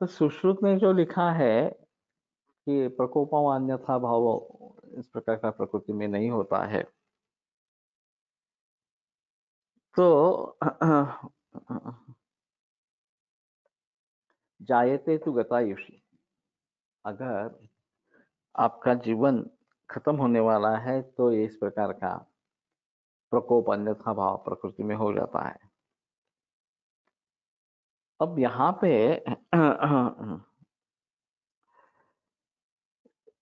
तो सुश्रुत ने जो लिखा है कि प्रकोपम अन्यथा भाव इस प्रकार का प्रकृति में नहीं होता है, तो जायते तु गतायुषी, अगर आपका जीवन खत्म होने वाला है तो ये इस प्रकार का प्रकोप अन्यथा भाव प्रकृति में हो जाता है। अब यहाँ पे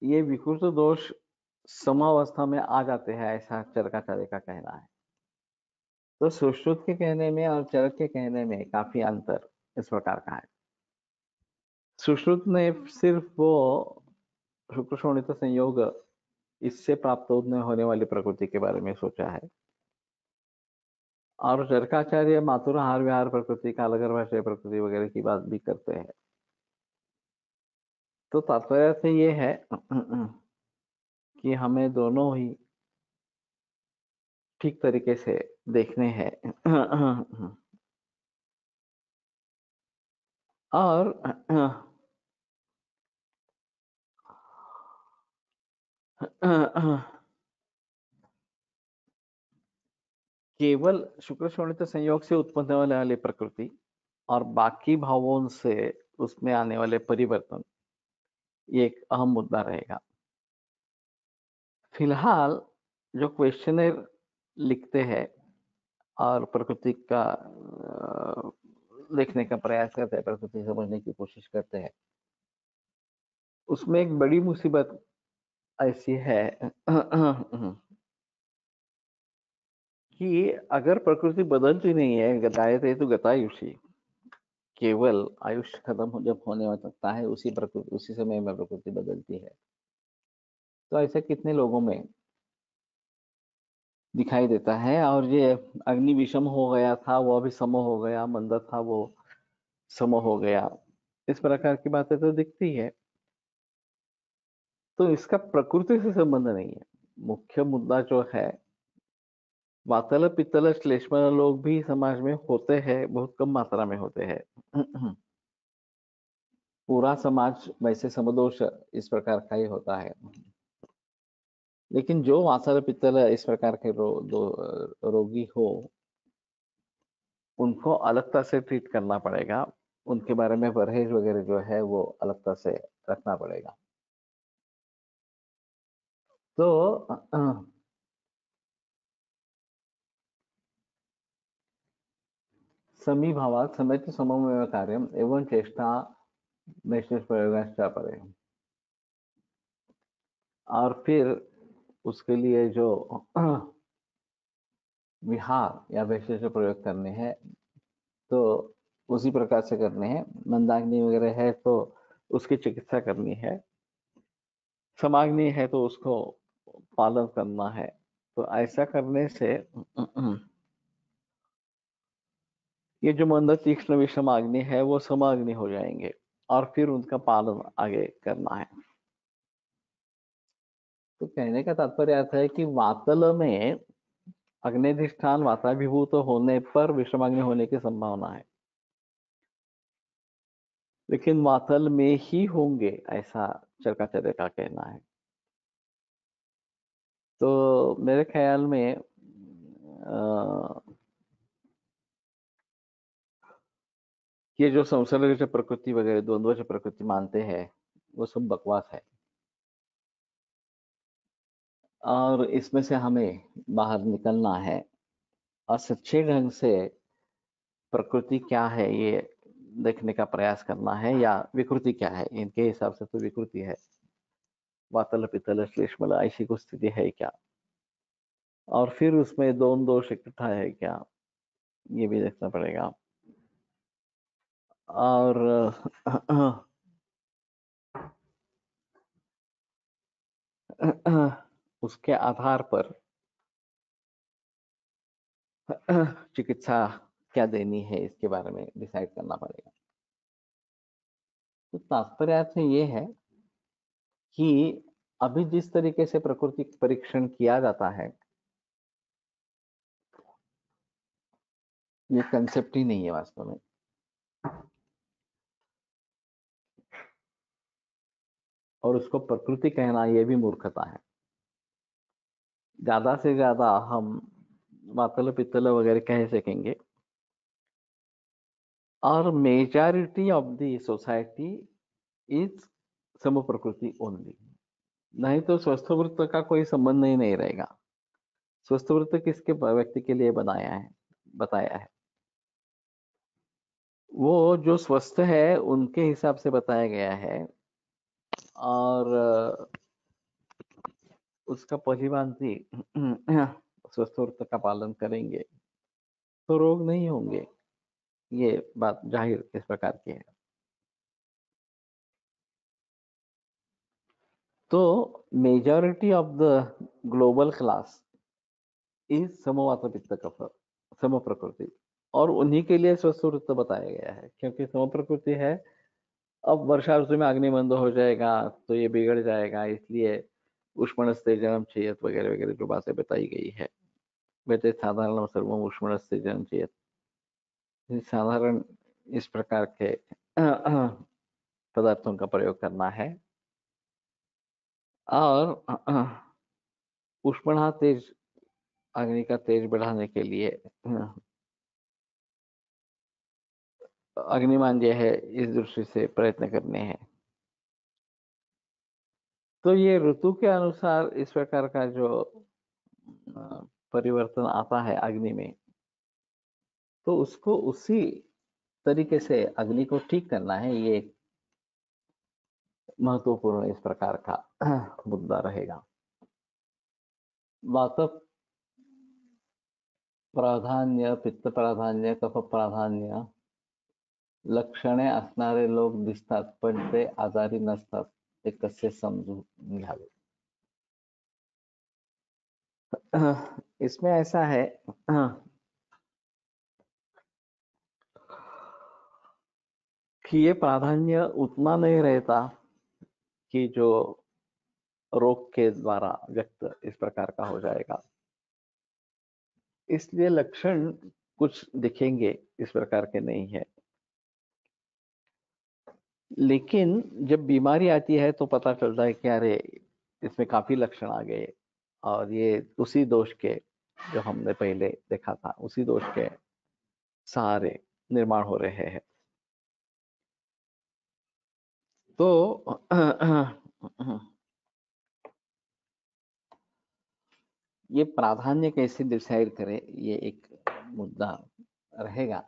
ये विकृत दोष समावस्था में आ जाते हैं, ऐसा चरकाचार्य का कहना है। तो सुश्रुत के कहने में और चरक के कहने में काफी अंतर इस प्रकार का है। सुश्रुत ने सिर्फ वो शुक्र शोणित संयोग, इससे प्राप्त होने वाली प्रकृति के बारे में सोचा है, और चरकाचार्य मातुर हार विहार प्रकृति, कालगर्भाशय प्रकृति वगैरह की बात भी करते हैं। तो तात्पर्य से ये है कि हमें दोनों ही ठीक तरीके से देखने हैं। और केवल शुक्र शोणित संयोग से उत्पन्न होने वाली प्रकृति और बाकी भावों से उसमें आने वाले परिवर्तन, ये एक अहम मुद्दा रहेगा। फिलहाल जो क्वेश्चनर लिखते हैं और प्रकृति का देखने का प्रयास करते हैं, प्रकृति समझने की कोशिश करते हैं, उसमें एक बड़ी मुसीबत ऐसी है कि अगर प्रकृति बदलती नहीं है, गतायते तो गतायुषी, केवल आयुष्य खत्म जब होने लगता है उसी समय में प्रकृति बदलती है। तो ऐसा कितने लोगों में दिखाई देता है। और ये अग्नि विषम हो गया था, वो अभी सम हो गया, मंद था वो सम हो गया, इस प्रकार की बातें तो दिखती है। तो इसका प्रकृति से संबंध नहीं है। मुख्य मुद्दा जो है, वातल पित्तल श्लेष्मल लोग भी समाज में होते हैं, बहुत कम मात्रा में होते हैं। पूरा समाज वैसे समदोष इस प्रकार का ही होता है। लेकिन जो वातल पित्तल इस प्रकार के रोगी हो, उनको अलगता से ट्रीट करना पड़ेगा। उनके बारे में परहेज वगैरह जो है वो अलगता से रखना पड़ेगा। तो समीभावात् समेत सममेव कार्यम एवं चेष्टा वैशेष प्रयोगाश्च परे। और फिर उसके लिए जो विहार या वैशेष प्रयोग करने हैं, तो उसी प्रकार से करने हैं। मंदाग्नि वगैरह है तो उसकी चिकित्सा करनी है, समाग्नि है तो उसको पालन करना है। तो ऐसा करने से ये जो मंद तीक्ष्ण विषम अग्नि है वो समाग्नि हो जाएंगे, और फिर उनका पालन आगे करना है। तो कहने का तात्पर्य आता है कि वातल में अग्निधिष्ठान वाताभिभूत होने पर विषमाग्नि होने की संभावना है, लेकिन वातल में ही होंगे ऐसा चरकाचार्य का कहना है। तो मेरे ख्याल में ये जो संसर्ग प्रकृति वगैरह द्वंद्व प्रकृति मानते हैं, वो सब बकवास है। और इसमें से हमें बाहर निकलना है और सच्चे ढंग से प्रकृति क्या है ये देखने का प्रयास करना है, या विकृति क्या है। इनके हिसाब से तो विकृति है, वातल पित्तल श्लेष्मल ऐसी कुछ स्थिति है क्या, और फिर उसमें दोन दोष इकट्ठा है क्या, ये भी देखना पड़ेगा। और उसके आधार पर चिकित्सा क्या देनी है इसके बारे में डिसाइड करना पड़ेगा। तो तात्पर्य से ये है कि अभी जिस तरीके से प्रकृति परीक्षण किया जाता है, ये कंसेप्ट ही नहीं है वास्तव में। और उसको प्रकृति कहना ये भी मूर्खता है। ज्यादा से ज्यादा हम वातल पित्तल वगैरह कह सकेंगे, और majority of the society is some प्रकृति ओनली। नहीं तो स्वस्थ वृत्त का कोई संबंध ही नहीं रहेगा। स्वस्थ वृत्त किसके व्यक्ति के लिए बनाया है, बताया है? वो जो स्वस्थ है उनके हिसाब से बताया गया है। और उसका परिभांति स्वस्थ वृत्त का पालन करेंगे तो रोग नहीं होंगे। ये बात जाहिर इस प्रकार की है। तो majority of the global class is समवात पित्त कफ, सम प्रकृति, और उन्हीं के लिए स्वस्थ वृत्त बताया गया है, क्योंकि सम प्रकृति है। अब वर्षा ऋतु में अग्निमंद हो जाएगा तो ये बिगड़ जाएगा, इसलिए उष्मणस्तेजनम चेयत वगैरह वगैरह जो बातें बताई गई है, वैसे साधारण सर्वम उष्मणस्तेजनम चेयत, साधारण इस प्रकार के पदार्थों का प्रयोग करना है। और उष्मणा तेज, अग्नि का तेज बढ़ाने के लिए अग्निमान जो है इस दृष्टि से प्रयत्न करने हैं। तो ये ऋतु के अनुसार इस प्रकार का जो परिवर्तन आता है अग्नि में, तो उसको उसी तरीके से अग्नि को ठीक करना है। ये एक महत्वपूर्ण इस प्रकार का मुद्दा रहेगा। वात प्राधान्य, पित्त प्राधान्य, कफ प्राधान्य लक्षणे असणारे लोक दिसतात, पण ते आजारी नसतात. ते कसे समजून घ्यावे? इसमें ऐसा है कि ये प्राधान्य उतना नहीं रहता कि जो रोग के द्वारा व्यक्त इस प्रकार का हो जाएगा। इसलिए लक्षण कुछ दिखेंगे इस प्रकार के नहीं है, लेकिन जब बीमारी आती है तो पता चलता है कि अरे इसमें काफी लक्षण आ गए और ये उसी दोष के, जो हमने पहले देखा था, उसी दोष के सहारे निर्माण हो रहे हैं। तो ये प्राधान्य कैसे डिसाइड करें, ये एक मुद्दा रहेगा।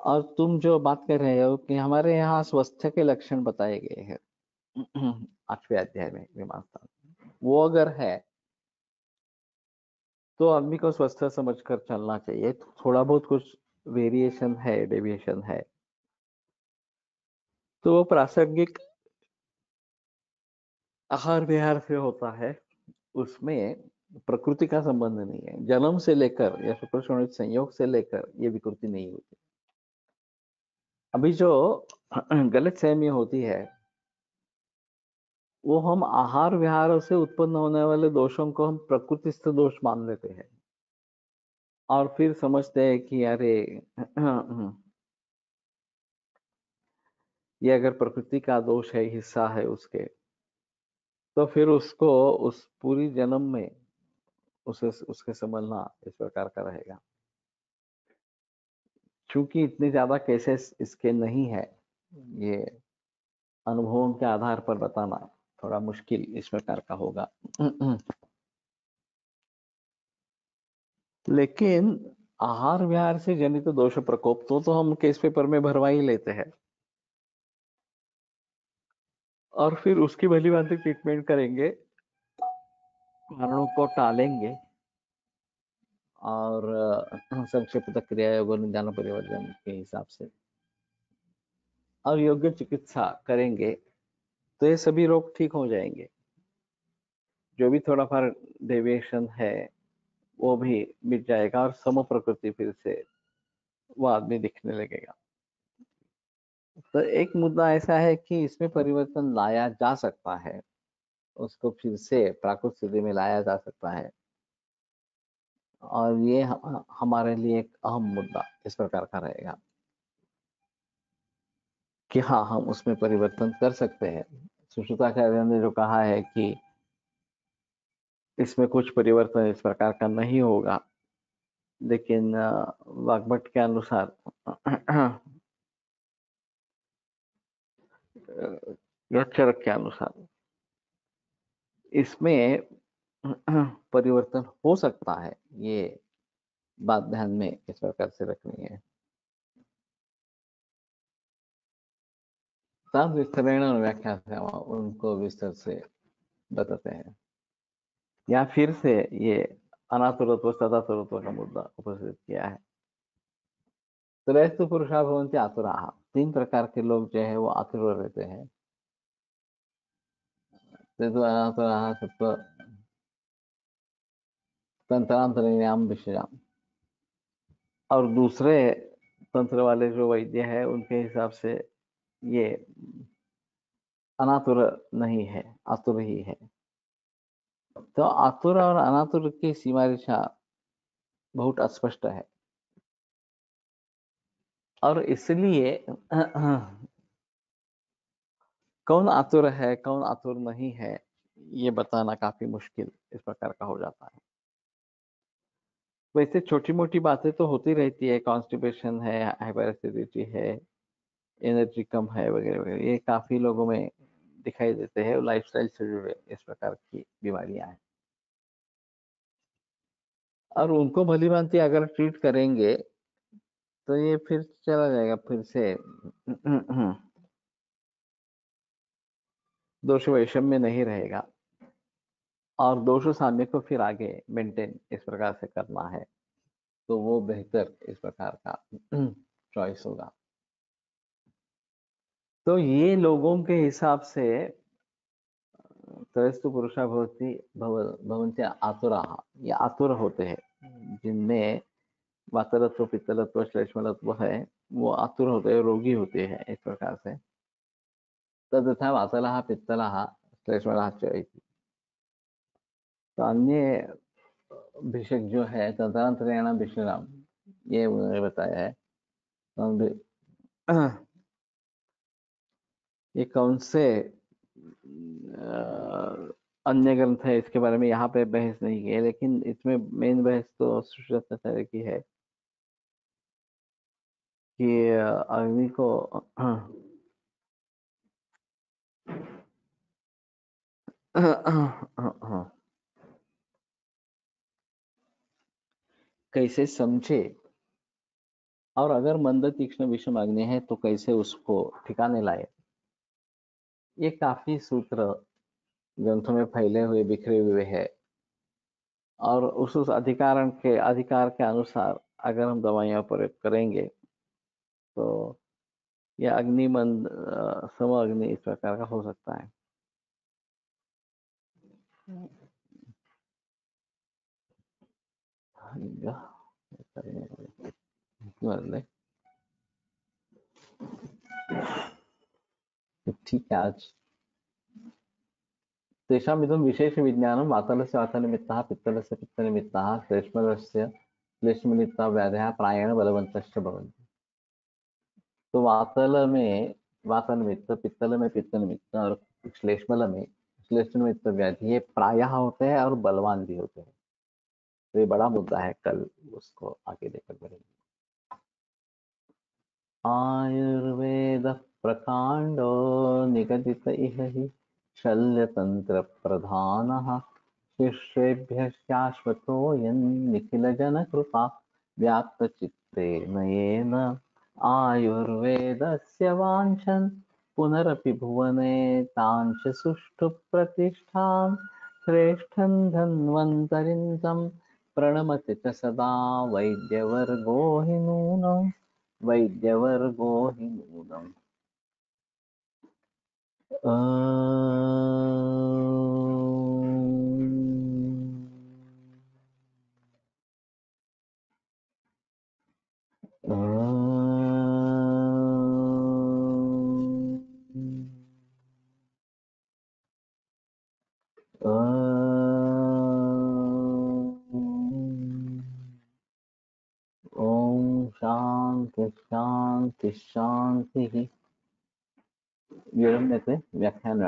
और तुम जो बात कर रहे हो कि हमारे यहाँ स्वास्थ्य के लक्षण बताए गए हैं 8वें अध्याय में मीमांसा, वो अगर है तो आदमी को स्वस्थ समझकर चलना चाहिए। थोड़ा बहुत कुछ वेरिएशन है, डेविएशन है, तो वो प्रासंगिक आहार विहार से होता है। उसमें प्रकृति का संबंध नहीं है। जन्म से लेकर या शुक्र शोणित संयोग से लेकर ये विकृति नहीं होती। अभी जो गलत फहमी होती है वो हम आहार विहार से उत्पन्न होने वाले दोषों को हम प्रकृतिस्थ दोष मान लेते हैं और फिर समझते हैं कि अरे ये अगर प्रकृति का दोष है, हिस्सा है उसके, तो फिर उसको उस पूरी जन्म में उसे उसके संभलना इस प्रकार का रहेगा। क्योंकि इतने ज्यादा केसेस इसके नहीं है, ये अनुभवों के आधार पर बताना थोड़ा मुश्किल इस प्रकार का होगा। लेकिन आहार विहार से जनित दोष प्रकोप तो हम केस पेपर में भरवा ही लेते हैं और फिर उसकी भली भांति ट्रीटमेंट करेंगे, कारणों को टालेंगे और संक्षिप्त क्रिया योग निदान परिवर्तन के हिसाब से और योग्य चिकित्सा करेंगे तो ये सभी रोग ठीक हो जाएंगे। जो भी थोड़ा फार डेविएशन है वो भी मिट जाएगा और सम प्रकृति फिर से वो आदमी दिखने लगेगा। तो एक मुद्दा ऐसा है कि इसमें परिवर्तन लाया जा सकता है, उसको फिर से प्राकृत स्थिति में लाया जा सकता है और ये हमारे लिए एक अहम मुद्दा इस प्रकार का रहेगा कि हाँ, हम उसमें परिवर्तन कर सकते हैं। सुश्रुताचार्य ने जो कहा है कि इसमें कुछ परिवर्तन इस प्रकार का नहीं होगा, लेकिन वाग्भट के अनुसार यक्षरक के अनुसार इसमें परिवर्तन हो सकता है। ये बात ध्यान में इस प्रकार से रखनी है। साफ विस्तरण और व्याख्या से उनको विस्तार से बताते हैं। या फिर से ये अनातुरत्व सदातुरत्व का मुद्दा उपस्थित किया है। त्रयस्तु पुरुषा भवन्ति आतुराः, 3 प्रकार के लोग जो है वो आतुर रहते हैं। तो अनातुराः सत्व तंत्रांतरयाम विषयाम, और दूसरे तंत्र वाले जो वैद्य है उनके हिसाब से ये अनातुर नहीं है, आतुर ही है। तो आतुर और अनातुर की सीमा रेखा बहुत अस्पष्ट है और इसलिए कौन आतुर है कौन आतुर नहीं है ये बताना काफी मुश्किल इस प्रकार का हो जाता है। वैसे छोटी मोटी बातें तो होती रहती है, कॉन्स्टिपेशन है, हाइपर एसिडिटी है, एनर्जी कम है वगैरह वगैरह, ये काफी लोगों में दिखाई देते हैं। लाइफस्टाइल से जुड़े इस प्रकार की बीमारियां हैं और उनको भली भांति अगर ट्रीट करेंगे तो ये फिर चला जाएगा, फिर से दोष वैषम्य नहीं रहेगा। और दोषो साम्य को फिर आगे मेंटेन इस प्रकार से करना है, तो वो बेहतर इस प्रकार का चॉइस होगा। तो ये लोगों के हिसाब से त्रयस्तु पुरुषा भवन्ति आतुराः, ये आतुर होते हैं जिनमें वातरत्व पित्तलत्व श्लेष्मलत्व है, वो आतुर होते हैं, रोगी होते हैं इस प्रकार से। तथा वातलः पित्तलः श्लेष्मलः च इति। तो अन्य भिषक जो है तदंतरेण भिषणाम, ये उन्होंने बताया है। ये कौन से अन्य ग्रंथ है इसके बारे में यहाँ पे बहस नहीं की है, लेकिन इसमें मेन बहस तो सुश्रुताचार्य की है कि अग्नि को कैसे समझे, और अगर मंद तीक्ष्ण विषम अग्नि है तो कैसे उसको ठिकाने लाए। ये काफी सूत्र ग्रंथों में फैले हुए बिखरे हुए हैं, और उस अधिकार के अनुसार अगर हम दवाइयां प्रयोग करेंगे तो यह अग्निमंद सम अग्नि इस प्रकार का हो सकता है। ठीक है, आज तेषाम् इदं विशेषविज्ञानं वातलस्य वातनिमित्तः पित्तलस्य पित्तनिमित्तः श्लेष्मलस्य श्लेष्मनिमित्तः व्याधयः प्रायेण बलवन्तश्च भवन्ति। तो वातल में वातन निमित्त, पित्तल में पित्त निमित्त और श्लेष्मल में श्लेष्म निमित्त व्याधि ये प्रायः होते हैं और बलवान भी होते हैं। तो ये बड़ा मुद्दा है, कल उसको आगे लेकर बढ़ेंगे। आयुर्वेद प्रकांडो निगदित इह हि शल्यतंत्र प्रधानः शिष्येभ्यः शाश्वतोऽयं निखिलजनकृपा व्याप्तचित्तेन येन आयुर्वेदस्य वाञ्छन् पुनरपि भुवने तांश सुष्ठु प्रतिष्ठां श्रेष्ठं धन्वन्तरिं तं प्रणमति च सदा वैद्यवर्गो हि नूनम् वैद्यवर्गो हि नूनम्। ओम शांति शांति शांति। विरम्यते व्याख्यान।